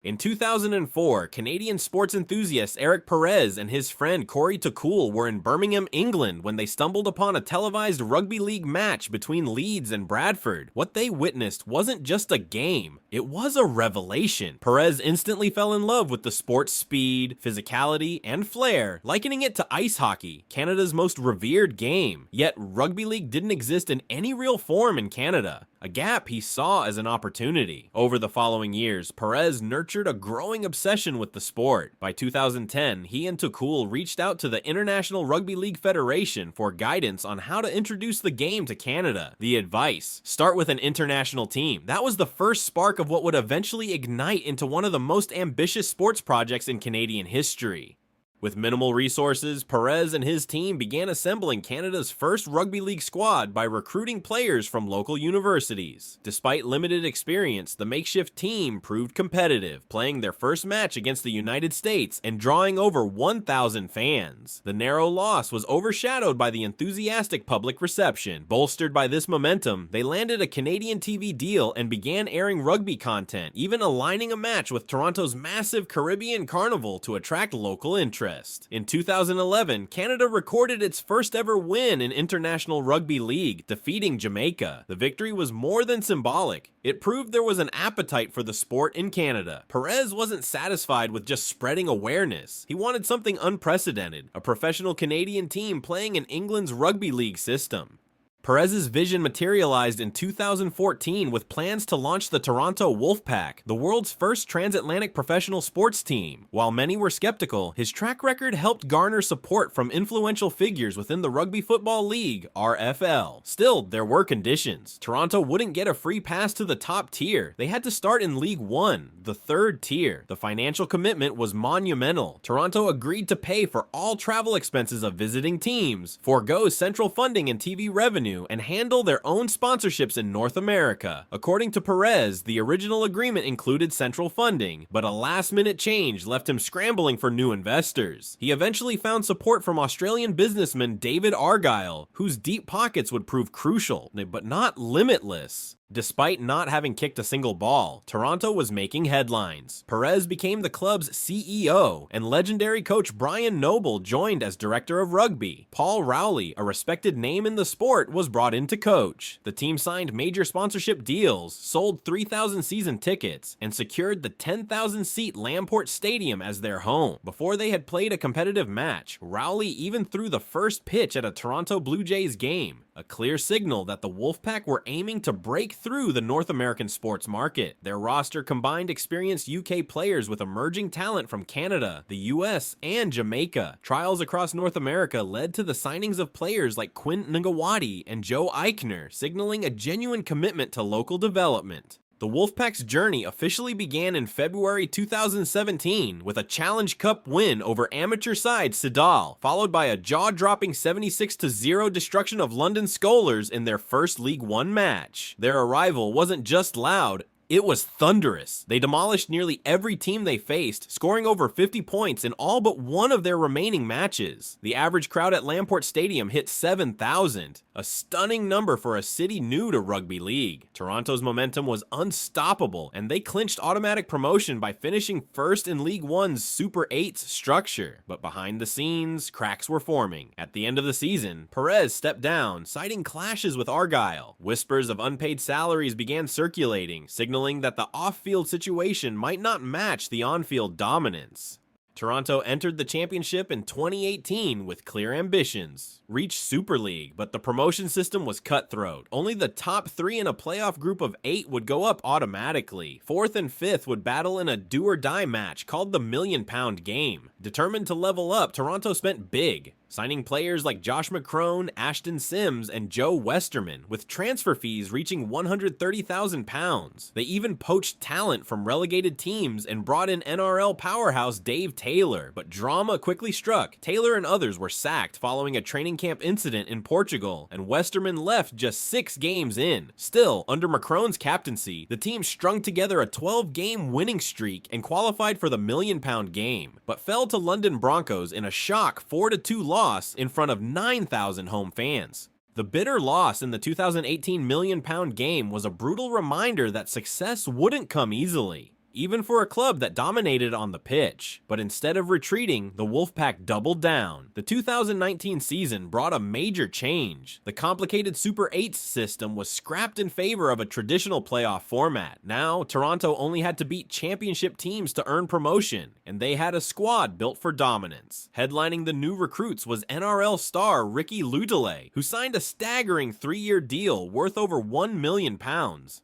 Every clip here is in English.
In 2004, Canadian sports enthusiast Eric Perez and his friend Corey Takul were in Birmingham, England when they stumbled upon a televised rugby league match between Leeds and Bradford. What they witnessed wasn't just a game, it was a revelation. Perez instantly fell in love with the sport's speed, physicality, and flair, likening it to ice hockey, Canada's most revered game. Yet, rugby league didn't exist in any real form in Canada, a gap he saw as an opportunity. Over the following years, Perez nurtured a growing obsession with the sport. By 2010, he and Takul reached out to the International Rugby League Federation for guidance on how to introduce the game to Canada. The advice: start with an international team. That was the first spark of what would eventually ignite into one of the most ambitious sports projects in Canadian history. With minimal resources, Perez and his team began assembling Canada's first rugby league squad by recruiting players from local universities. Despite limited experience, the makeshift team proved competitive, playing their first match against the United States and drawing over 1,000 fans. The narrow loss was overshadowed by the enthusiastic public reception. Bolstered by this momentum, they landed a Canadian TV deal and began airing rugby content, even aligning a match with Toronto's massive Caribbean Carnival to attract local interest. In 2011, Canada recorded its first ever win in International Rugby League, defeating Jamaica. The victory was more than symbolic. It proved there was an appetite for the sport in Canada. Perez wasn't satisfied with just spreading awareness. He wanted something unprecedented, a professional Canadian team playing in England's rugby league system. Perez's vision materialized in 2014 with plans to launch the Toronto Wolfpack, the world's first transatlantic professional sports team. While many were skeptical, his track record helped garner support from influential figures within the Rugby Football League, RFL. Still, there were conditions. Toronto wouldn't get a free pass to the top tier. They had to start in League One, the third tier. The financial commitment was monumental. Toronto agreed to pay for all travel expenses of visiting teams, forego central funding and TV revenue, and handle their own sponsorships in North America. According to Perez, the original agreement included central funding, but a last-minute change left him scrambling for new investors. He eventually found support from Australian businessman David Argyle, whose deep pockets would prove crucial, but not limitless. Despite not having kicked a single ball, Toronto was making headlines. Perez became the club's CEO, and legendary coach Brian Noble joined as director of rugby. Paul Rowley, a respected name in the sport, was brought in to coach. The team signed major sponsorship deals, sold 3,000 season tickets, and secured the 10,000-seat Lamport Stadium as their home. Before they had played a competitive match, Rowley even threw the first pitch at a Toronto Blue Jays game, a clear signal that the Wolfpack were aiming to break through the North American sports market. Their roster combined experienced UK players with emerging talent from Canada, the US, and Jamaica. Trials across North America led to the signings of players like Quint Ngawati and Joe Eichner, signaling a genuine commitment to local development. The Wolfpack's journey officially began in February 2017 with a Challenge Cup win over amateur side Sidal, followed by a jaw-dropping 76-0 destruction of London Skolars in their first League One match. Their arrival wasn't just loud, it was thunderous. They demolished nearly every team they faced, scoring over 50 points in all but one of their remaining matches. The average crowd at Lamport Stadium hit 7,000, a stunning number for a city new to rugby league. Toronto's momentum was unstoppable, and they clinched automatic promotion by finishing first in League One's Super 8s structure. But behind the scenes, cracks were forming. At the end of the season, Perez stepped down, citing clashes with Argyle. Whispers of unpaid salaries began circulating, signaling that the off-field situation might not match the on-field dominance. Toronto entered the championship in 2018 with clear ambitions, reached Super League, but the promotion system was cutthroat. Only the top 3 in a playoff group of 8 would go up automatically. 4th and 5th would battle in a do-or-die match called the £1 Million Game. Determined to level up, Toronto spent big, signing players like Josh McCrone, Ashton Sims, and Joe Westerman, with transfer fees reaching £130,000. They even poached talent from relegated teams and brought in NRL powerhouse Dave Taylor, but drama quickly struck. Taylor and others were sacked following a training camp incident in Portugal, and Westerman left just 6 games in. Still, under McCrone's captaincy, the team strung together a 12-game winning streak and qualified for the £1 Million Game, but fell to London Broncos in a shock 4-2 loss in front of 9,000 home fans. The bitter loss in the 2018 £1 Million Game was a brutal reminder that success wouldn't come easily. even for a club that dominated on the pitch. But instead of retreating, the Wolfpack doubled down. The 2019 season brought a major change. The complicated Super 8 system was scrapped in favor of a traditional playoff format. Now, Toronto only had to beat championship teams to earn promotion, and they had a squad built for dominance. Headlining the new recruits was NRL star Ricky Ludele, who signed a staggering 3-year deal worth over £1 million,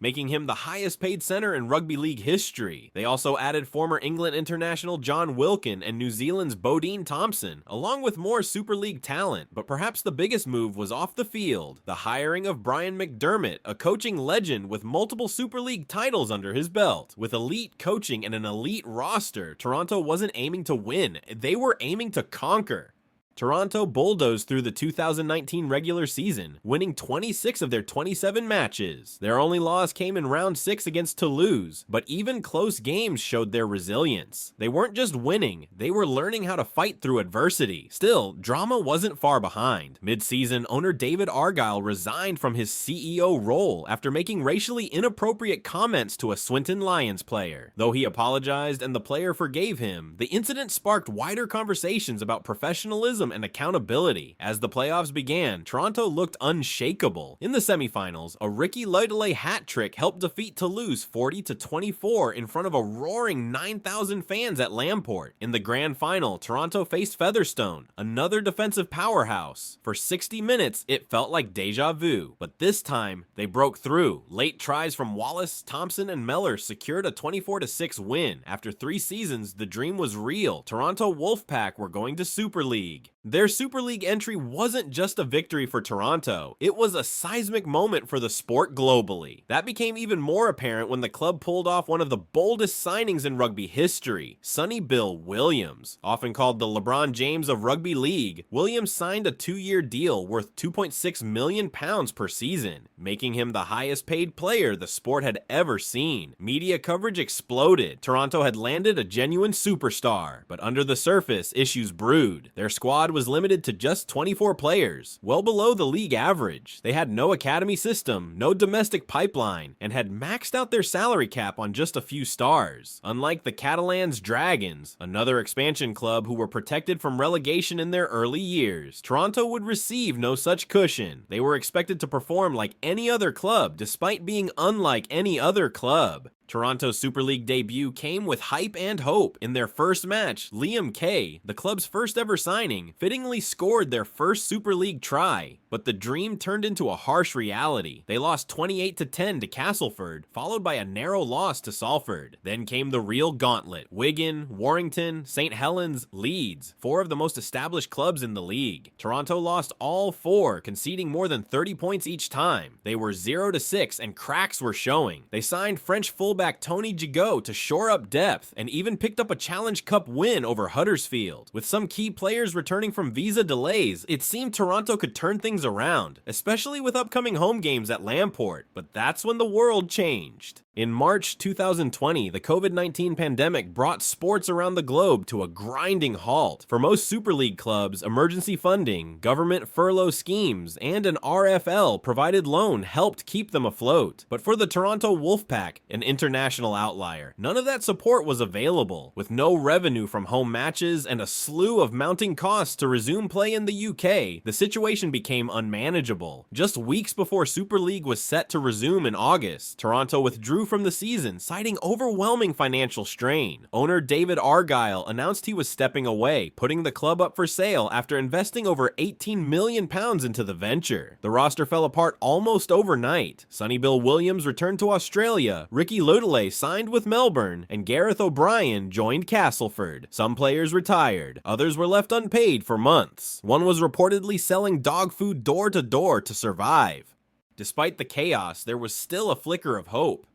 making him the highest paid center in rugby league history. They also added former England international John Wilkin and New Zealand's Bodine Thompson, along with more Super League talent. But perhaps the biggest move was off the field, the hiring of Brian McDermott, a coaching legend with multiple Super League titles under his belt. With elite coaching and an elite roster, Toronto wasn't aiming to win, they were aiming to conquer. Toronto bulldozed through the 2019 regular season, winning 26 of their 27 matches. Their only loss came in round 6 against Toulouse, but even close games showed their resilience. They weren't just winning, they were learning how to fight through adversity. Still, drama wasn't far behind. Mid-season, owner David Argyle resigned from his CEO role after making racially inappropriate comments to a Swinton Lions player. Though he apologized and the player forgave him, the incident sparked wider conversations about professionalism and accountability. As the playoffs began, Toronto looked unshakable. In the semifinals, a Ricky Ludele hat trick helped defeat Toulouse 40-24 in front of a roaring 9,000 fans at Lamport. In the grand final, Toronto faced Featherstone, another defensive powerhouse. For 60 minutes, it felt like deja vu, but this time, they broke through. Late tries from Wallace, Thompson, and Meller secured a 24-6 win. After 3 seasons, the dream was real. Toronto Wolfpack were going to Super League. Their Super League entry wasn't just a victory for Toronto, it was a seismic moment for the sport globally. That became even more apparent when the club pulled off one of the boldest signings in rugby history, Sonny Bill Williams. Often called the LeBron James of rugby league, Williams signed a 2-year deal worth £2.6 million per season, making him the highest paid player the sport had ever seen. Media coverage exploded. Toronto had landed a genuine superstar, but under the surface, issues brewed. Their squad was limited to just 24 players, well below the league average. They had no academy system, no domestic pipeline, and had maxed out their salary cap on just a few stars. Unlike the Catalans Dragons, another expansion club who were protected from relegation in their early years, Toronto would receive no such cushion. They were expected to perform like any other club, despite being unlike any other club. Toronto's Super League debut came with hype and hope. In their first match, Liam Kay, the club's first ever signing, fittingly scored their first Super League try. But the dream turned into a harsh reality. They lost 28-10 to Castleford, followed by a narrow loss to Salford. Then came the real gauntlet. Wigan, Warrington, St. Helens, Leeds, 4 of the most established clubs in the league. Toronto lost all 4, conceding more than 30 points each time. They were 0-6 and cracks were showing. They signed French fullback Tony Gigot to shore up depth and even picked up a Challenge Cup win over Huddersfield. With some key players returning from visa delays, it seemed Toronto could turn things around, especially with upcoming home games at Lamport. But that's when the world changed. In March 2020, the COVID-19 pandemic brought sports around the globe to a grinding halt. For most Super League clubs, emergency funding, government furlough schemes, and an RFL provided loan helped keep them afloat. But for the Toronto Wolfpack, an international outlier, none of that support was available. With no revenue from home matches and a slew of mounting costs to resume play in the UK, the situation became unmanageable. Just weeks before Super League was set to resume in August, Toronto withdrew from the season, citing overwhelming financial strain. Owner David Argyle announced he was stepping away, putting the club up for sale after investing over £18 million into the venture. The roster fell apart almost overnight. Sonny Bill Williams returned to Australia, Ricky Ludele signed with Melbourne, and Gareth O'Brien joined Castleford. Some players retired, others were left unpaid for months. One was reportedly selling dog food door to door to survive. Despite the chaos, there was still a flicker of hope.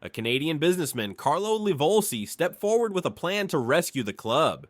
A Canadian businessman, Carlo Livolsi, stepped forward with a plan to rescue the club.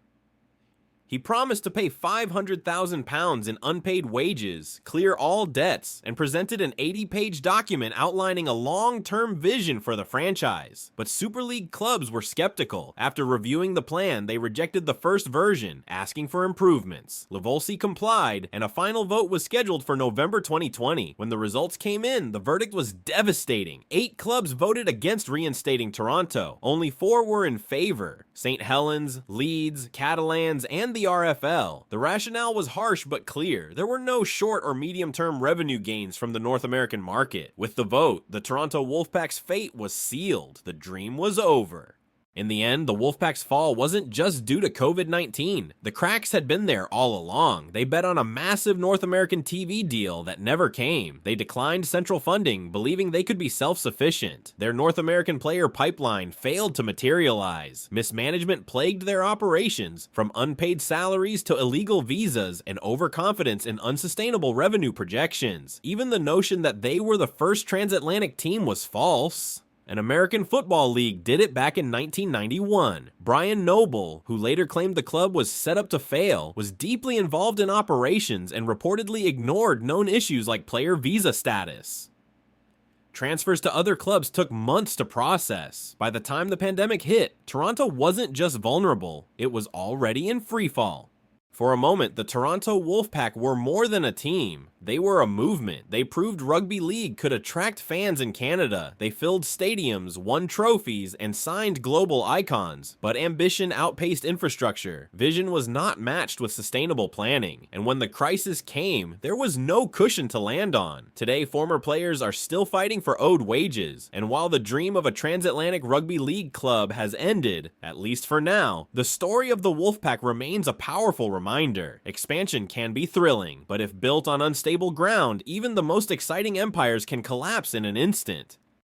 He promised to pay £500,000 in unpaid wages, clear all debts, and presented an 80-page document outlining a long-term vision for the franchise. But Super League clubs were skeptical. After reviewing the plan, they rejected the first version, asking for improvements. Livolsi complied, and a final vote was scheduled for November 2020. When the results came in, the verdict was devastating. 8 clubs voted against reinstating Toronto. Only 4 were in favor: St. Helens, Leeds, Catalans, and the RFL. The rationale was harsh but clear. There were no short or medium-term revenue gains from the North American market. With the vote, the Toronto Wolfpack's fate was sealed. The dream was over. In the end, the Wolfpack's fall wasn't just due to COVID-19. The cracks had been there all along. They bet on a massive North American TV deal that never came. They declined central funding, believing they could be self-sufficient. Their North American player pipeline failed to materialize. Mismanagement plagued their operations, from unpaid salaries to illegal visas and overconfidence in unsustainable revenue projections. Even the notion that they were the first transatlantic team was false. An American Football League did it back in 1991. Brian Noble, who later claimed the club was set up to fail, was deeply involved in operations and reportedly ignored known issues like player visa status. Transfers to other clubs took months to process. By the time the pandemic hit, Toronto wasn't just vulnerable, it was already in freefall. For a moment, the Toronto Wolfpack were more than a team. They were a movement. They proved rugby league could attract fans in Canada. They filled stadiums, won trophies, and signed global icons. But ambition outpaced infrastructure. Vision was not matched with sustainable planning. And when the crisis came, there was no cushion to land on. Today, former players are still fighting for owed wages. And while the dream of a transatlantic rugby league club has ended, at least for now, the story of the Wolfpack remains a powerful reminder. Expansion can be thrilling, but if built on unstable ground, even the most exciting empires can collapse in an instant.